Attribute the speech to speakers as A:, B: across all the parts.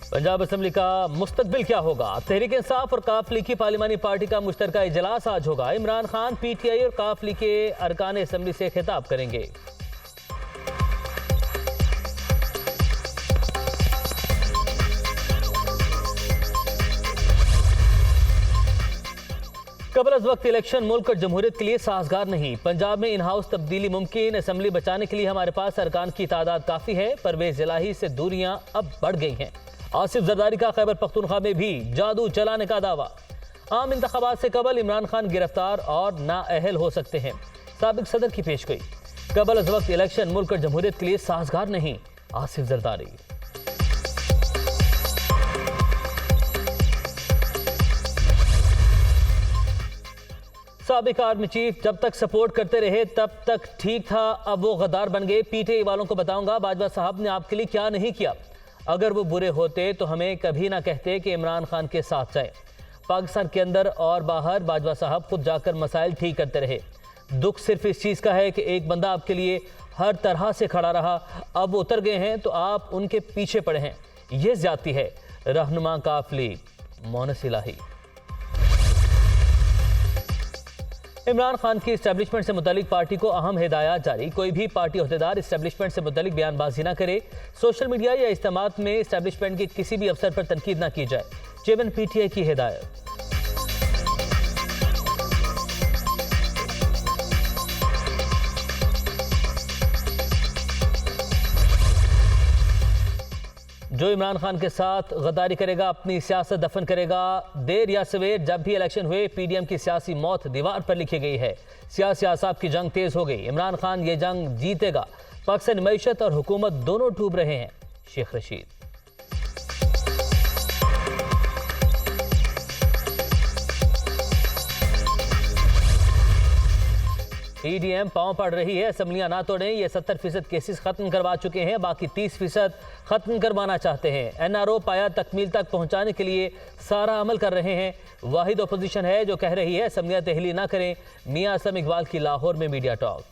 A: Punjab assembly का मुस्तकबिल क्या होगा? तहरीक इंसाफ और काफ लीग की पार्लिमानी पार्टी का मुश्तरका इजलास आज होगा। इमरान खान पीटीआई और काफ लीग के अरकान असेंबली से खिताब करेंगे। कबल अज वक्त इलेक्शन मुल्क और जमहूरियत के लिए साजगार नहीं। पंजाब में इन हाउस तब्दीली मुमकिन। असेंबली बचाने के लिए हमारे पास अरकान की तादाद काफ़ी है। परवेज इलाही से दूरियां अब बढ़ गई हैं। आसिफ जरदारी का खैबर पख्तूनख्वा में भी जादू चलाने का दावा। आम इंतखाबात से कबल इमरान खान गिरफ्तार और नाअहल हो सकते हैं। साबिक सदर की पेशगोई। कबल अज वक्त इलेक्शन मुल्क और जमहूरियत के लिए साजगार नहीं। आसिफ जरदारी। साबिक आर्मी चीफ जब तक सपोर्ट करते रहे तब तक ठीक था, अब वो गद्दार बन गए। पीटीआई वालों को बताऊंगा बाजवा साहब ने आपके लिए क्या नहीं किया। अगर वो बुरे होते तो हमें कभी ना कहते कि इमरान खान के साथ जाए। पाकिस्तान के अंदर और बाहर बाजवा साहब खुद जाकर मसाइल ठीक करते रहे। दुख सिर्फ इस चीज़ का है कि एक बंदा आपके लिए हर तरह से खड़ा रहा, अब वो उतर गए हैं तो आप उनके पीछे पड़े हैं। ये ज्यादती है। रहनुमा काफ लीग मोनस इलाही। इमरान खान की इस्टेब्लिशमेंट से मुतालिक पार्टी को अहम हिदायत जारी। कोई भी पार्टी अहदेदार इस्टेब्लिशमेंट से मुतालिक बयानबाजी न करे। सोशल मीडिया या इज्तिमात में इस्टेब्लिशमेंट के किसी भी अफसर पर तनकीद न की जाए। चेयरमैन पीटीआई की हिदायत। जो इमरान खान के साथ गद्दारी करेगा अपनी सियासत दफन करेगा। देर या सवेर जब भी इलेक्शन हुए पीडीएम की सियासी मौत दीवार पर लिखी गई है। सियासी आसाब की जंग तेज हो गई। इमरान खान ये जंग जीतेगा। पाकिस्तान मईशत और हुकूमत दोनों डूब रहे हैं। शेख रशीद। ईडीएम पांव पड़ रही है। असम्बलियां ना तोड़ें। ये 70% केसेस खत्म करवा चुके हैं, बाकी 30% खत्म करवाना चाहते हैं। एनआरओ पाया तकमील तक पहुंचाने के लिए सारा अमल कर रहे हैं। वाहिद अपोजिशन है जो कह रही है असम्बलियां तहलील ना करें। मियां असम इकबाल की लाहौर में मीडिया टॉक।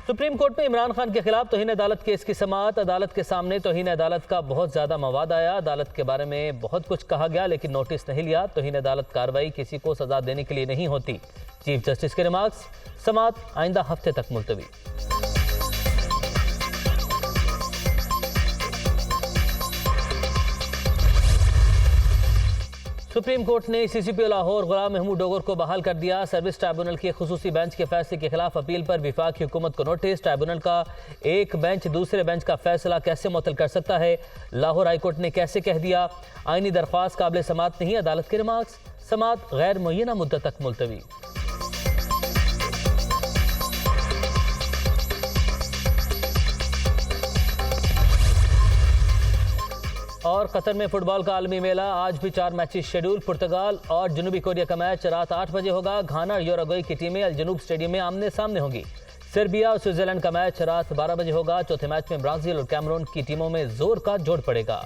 A: सुप्रीम कोर्ट में इमरान खान के खिलाफ तौहीन अदालत केस की समाअत। अदालत के सामने तौहीन अदालत का बहुत ज्यादा मवाद आया। अदालत के बारे में बहुत कुछ कहा गया लेकिन नोटिस नहीं लिया। तौहीन अदालत कार्रवाई किसी को सजा देने के लिए नहीं होती। चीफ जस्टिस के रिमार्क्स। समाअत आइंदा हफ्ते तक मुलतवी। सुप्रीम कोर्ट ने सीसीपी लाहौर गुलाम महमूद डोगर को बहाल कर दिया। सर्विस ट्राइब्यूनल के खुसूसी बेंच के फैसले के खिलाफ अपील पर विफाकी हुकूमत को नोटिस। ट्राइब्यूनल का एक बेंच दूसरे बेंच का फैसला कैसे मुअत्तल कर सकता है? लाहौर हाईकोर्ट ने कैसे कह दिया? आईनी दरख्वास्त काबिल समाअत नहीं। अदालत के रिमार्क्स। समाअत गैर मुअय्यना मुद्दत तक मुलतवी। और कतर में फुटबॉल का आलमी मेला। आज भी 4 मैचेस शेड्यूल। पुर्तगाल और जनूबी कोरिया का मैच रात 8 बजे होगा। घाना और यूरुग्वे की टीमें अल जनूब स्टेडियम में आमने सामने होंगी। सर्बिया और स्विट्जरलैंड का मैच रात 12 बजे होगा। चौथे मैच में ब्राजील और कैमरून की टीमों में जोर का जोड़ पड़ेगा।